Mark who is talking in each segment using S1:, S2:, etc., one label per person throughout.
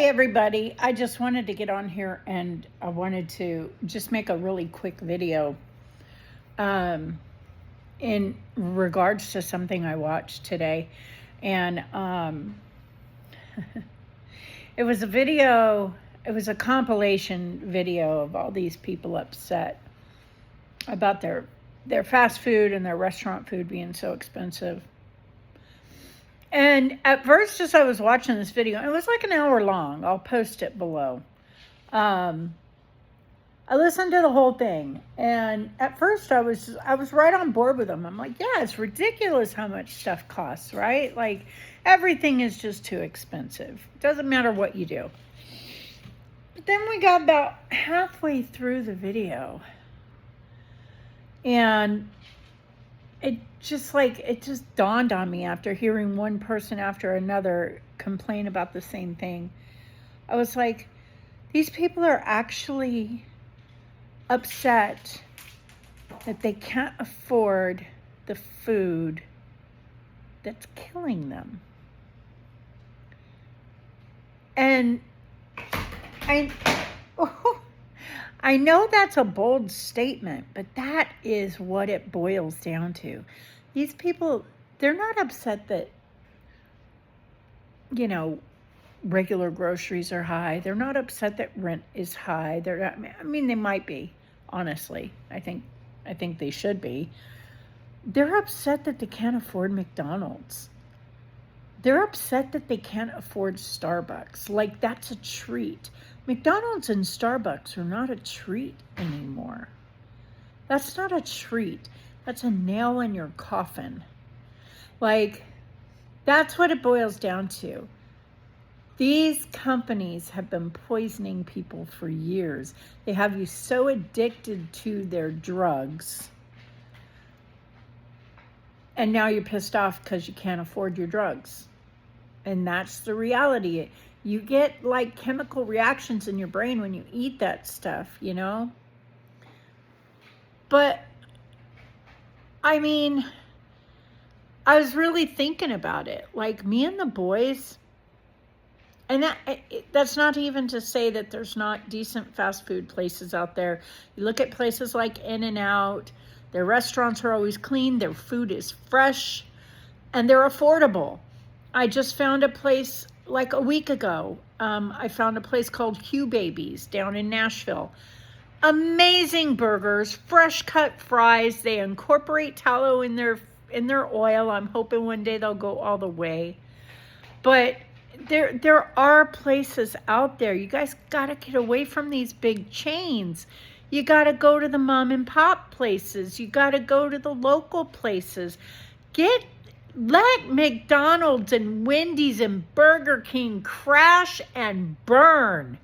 S1: Hi, everybody. I just wanted to get on here and I wanted to just make a really quick video in regards to something I watched today. And it was a compilation video of all these people upset about their fast food and their restaurant food being so expensive. And at first, as I was watching this video, it was like an hour long. I'll post it below. I listened to the whole thing, and at first I was right on board with them. I'm like, yeah, it's ridiculous how much stuff costs, right? Like, everything is just too expensive. It doesn't matter what you do. But then we got about halfway through the video, and it just dawned on me after hearing one person after another complain about the same thing. I was like, these people are actually upset that they can't afford the food that's killing them. And I know that's a bold statement, but that is what it boils down to. These people, they're not upset that, regular groceries are high. They're not upset that rent is high. They're not, I mean, they might be, honestly. I think they should be. They're upset that they can't afford McDonald's. They're upset that they can't afford Starbucks. Like, that's a treat. McDonald's and Starbucks are not a treat anymore. That's not a treat. That's a nail in your coffin. Like, that's what it boils down to. These companies have been poisoning people for years. They have you so addicted to their drugs. And now you're pissed off because you can't afford your drugs. And that's the reality. You get like chemical reactions in your brain when you eat that stuff, But, I mean, I was really thinking about it. Like, me and the boys, and that's not even to say that there's not decent fast food places out there. You look at places like In-N-Out, their restaurants are always clean, their food is fresh, and they're affordable. I just found a place like a week ago. I found a place called Q Babies down in Nashville. Amazing burgers, fresh cut fries. They incorporate tallow in their oil. I'm hoping one day they'll go all the way. But there are places out there. You guys got to get away from these big chains. You got to go to the mom and pop places. You got to go to the local places. Let McDonald's and Wendy's and Burger King crash and burn.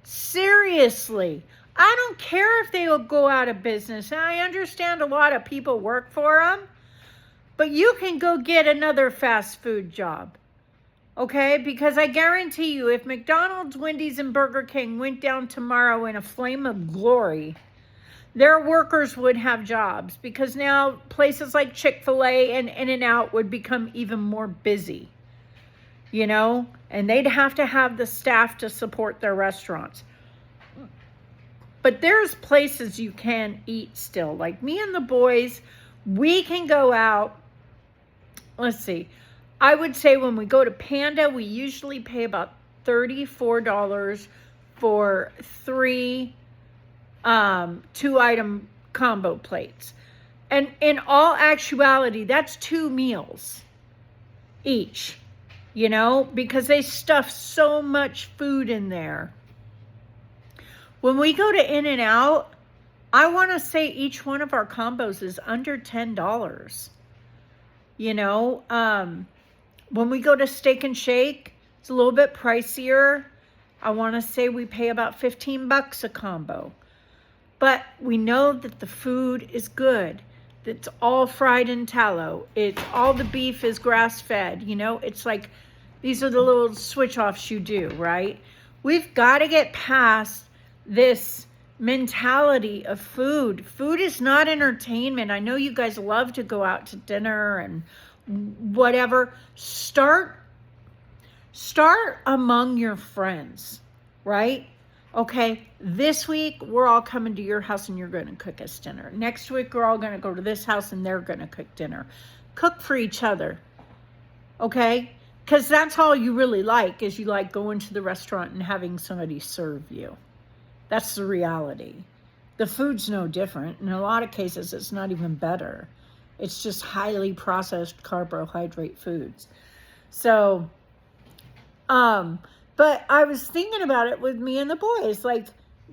S1: Seriously. I don't care if they will go out of business. And I understand a lot of people work for them. But you can go get another fast food job. Okay? Because I guarantee you, if McDonald's, Wendy's, and Burger King went down tomorrow in a flame of glory, their workers would have jobs, because now places like Chick-fil-A and In-N-Out would become even more busy, and they'd have to have the staff to support their restaurants. But there's places you can eat still. Like me and the boys, we can go out. Let's see. I would say when we go to Panda, we usually pay about $34 for 3 2-item combo plates. And in all actuality, that's 2 meals each, because they stuff so much food in there. When we go to In-N-Out, I want to say each one of our combos is under $10. When we go to Steak and Shake, it's a little bit pricier. I want to say we pay about $15 a combo. But we know that the food is good. It's all fried in tallow. All the beef is grass-fed. It's like, these are the little switch-offs you do, right? We've got to get past this mentality of food. Food is not entertainment. I know you guys love to go out to dinner and whatever. Start Start among your friends, right? Okay, this week we're all coming to your house and you're going to cook us dinner. Next week we're all going to go to this house and they're going to cook dinner. Cook for each other, okay? Because that's all you really like, is you like going to the restaurant and having somebody serve you. That's the reality. The food's no different. In a lot of cases, it's not even better. It's just highly processed carbohydrate foods. So, but I was thinking about it with me and the boys. Like,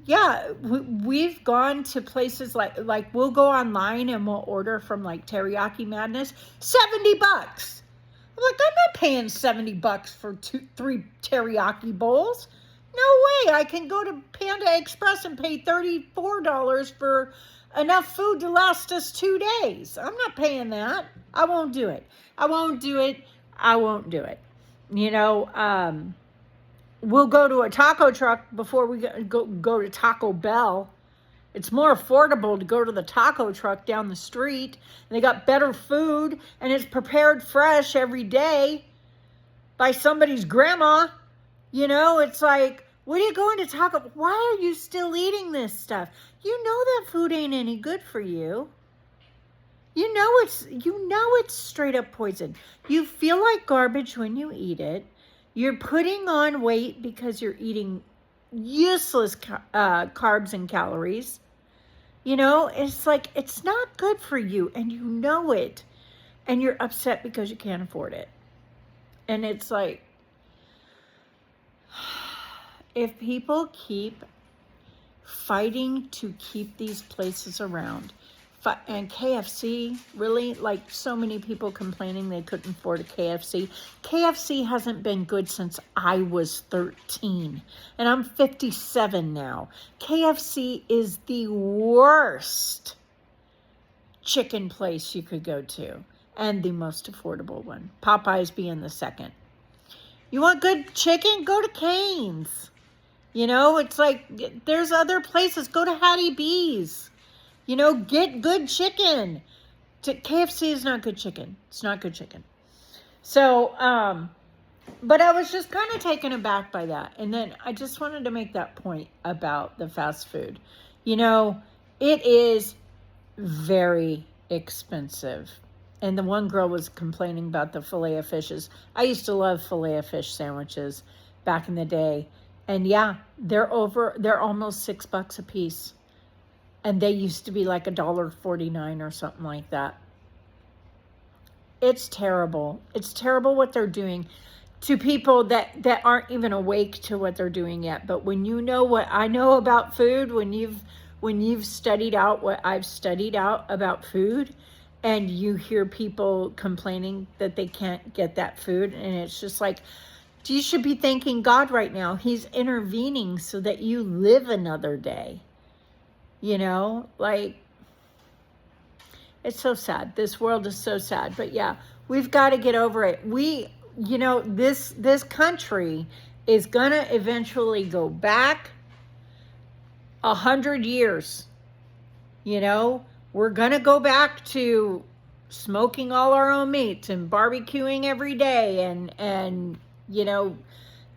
S1: yeah, we've gone to places like we'll go online and we'll order from like Teriyaki Madness, $70. I'm like, I'm not paying $70 for 3 teriyaki bowls. No way. I can go to Panda Express and pay $34 for enough food to last us 2 days. I'm not paying that. I won't do it. I won't do it. I won't do it. You know, we'll go to a taco truck before we go to Taco Bell. It's more affordable to go to the taco truck down the street. They got better food, and it's prepared fresh every day by somebody's grandma. You know, it's like, what are you going to taco? Why are you still eating this stuff? You know that food ain't any good for you. You know it's straight up poison. You feel like garbage when you eat it. You're putting on weight because you're eating useless carbs and calories. You know, it's like, it's not good for you, and you know it, and you're upset because you can't afford it. And it's like, if people keep fighting to keep these places around, and KFC, really, like so many people complaining they couldn't afford a KFC. KFC hasn't been good since I was 13, and I'm 57 now. KFC is the worst chicken place you could go to, and the most affordable one. Popeyes being the second. You want good chicken? Go to Cane's. You know, it's like, there's other places. Go to Hattie B's. You know, get good chicken. KFC is not good chicken. It's not good chicken. So, but I was just kind of taken aback by that. And then I just wanted to make that point about the fast food. You know, it is very expensive. And the one girl was complaining about the filet of fishes. I used to love filet of fish sandwiches back in the day. And yeah, they're almost $6 a piece. And they used to be like $1.49 or something like that. It's terrible. It's terrible what they're doing to people that aren't even awake to what they're doing yet. But when you know what I know about food, when you've studied out what I've studied out about food, and you hear people complaining that they can't get that food, and it's just like, you should be thanking God right now. He's intervening so that you live another day. You know, like, it's so sad. This world is so sad. But yeah, we've got to get over it. You know, this country is going to eventually go back 100 years. You know, we're going to go back to smoking all our own meats and barbecuing every day and you know,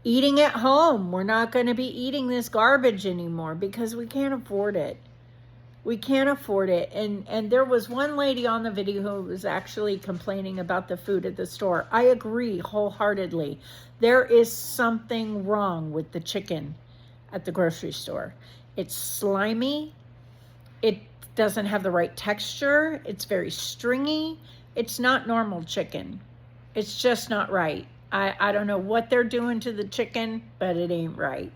S1: eating at home. We're not going to be eating this garbage anymore because we can't afford it. We can't afford it. And there was one lady on the video who was actually complaining about the food at the store. I agree wholeheartedly. There is something wrong with the chicken at the grocery store. It's slimy. It doesn't have the right texture. It's very stringy. It's not normal chicken. It's just not right. I don't know what they're doing to the chicken, but it ain't right.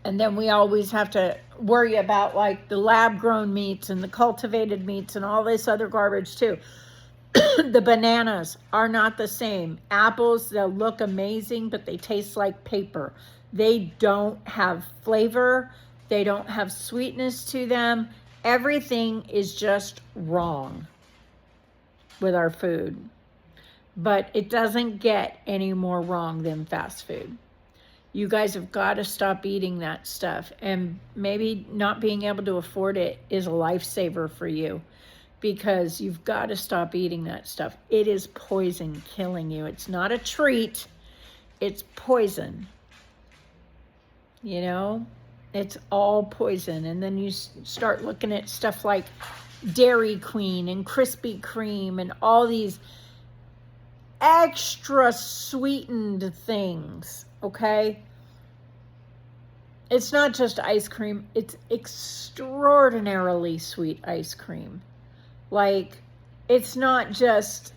S1: And then we always have to worry about like the lab-grown meats and the cultivated meats and all this other garbage too. The bananas are not the same. Apples, they'll look amazing, but they taste like paper. They don't have flavor. They don't have sweetness to them. Everything is just wrong with our food. But it doesn't get any more wrong than fast food. You guys have got to stop eating that stuff. And maybe not being able to afford it is a lifesaver for you. because you've got to stop eating that stuff. It is poison killing you. It's not a treat. It's poison. You know, it's all poison. And then you start looking at stuff like Dairy Queen and Krispy Kreme and all these extra sweetened things, okay? It's not just ice cream. It's extraordinarily sweet ice cream. Like, it's not just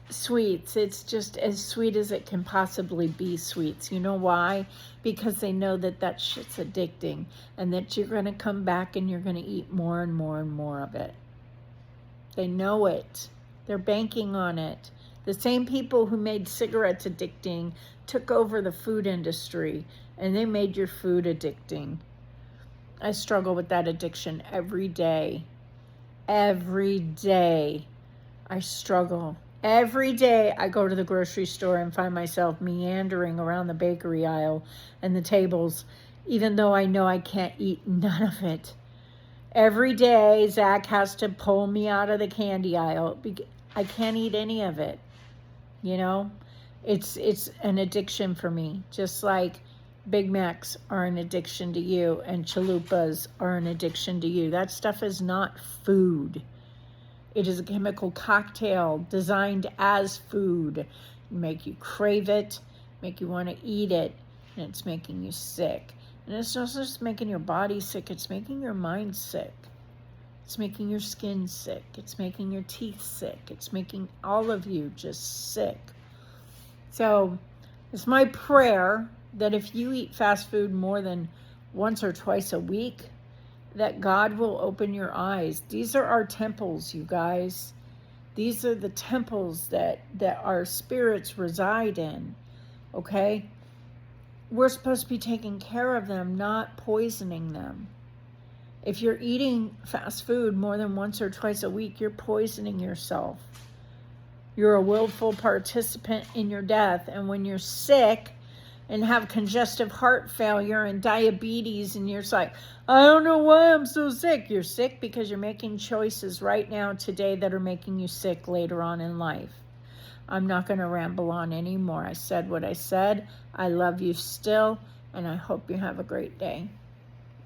S1: sweets. It's just as sweet as it can possibly be sweets. You know why? Because they know that that shit's addicting and that you're going to come back and you're going to eat more and more and more of it. They know it. They're banking on it. The same people who made cigarettes addicting took over the food industry, and they made your food addicting. I struggle with that addiction every day. Every day I struggle. Every day I go to the grocery store and find myself meandering around the bakery aisle and the tables, even though I know I can't eat none of it. Every day Zach has to pull me out of the candy aisle. I can't eat any of it. You know, it's an addiction for me, just like Big Macs are an addiction to you and chalupas are an addiction to you. That stuff is not food. It is a chemical cocktail designed as food. Make you crave it, make you want to eat it, and it's making you sick. And it's not just making your body sick, it's making your mind sick. It's making your skin sick. It's making your teeth sick. It's making all of you just sick. So it's my prayer that if you eat fast food more than once or twice a week, that God will open your eyes. These are our temples, you guys. These are the temples that our spirits reside in, okay? We're supposed to be taking care of them, not poisoning them. If you're eating fast food more than once or twice a week, you're poisoning yourself. You're a willful participant in your death. And when you're sick and have congestive heart failure and diabetes, and you're just like, I don't know why I'm so sick. You're sick because you're making choices right now today that are making you sick later on in life. I'm not going to ramble on anymore. I said what I said. I love you still, and I hope you have a great day.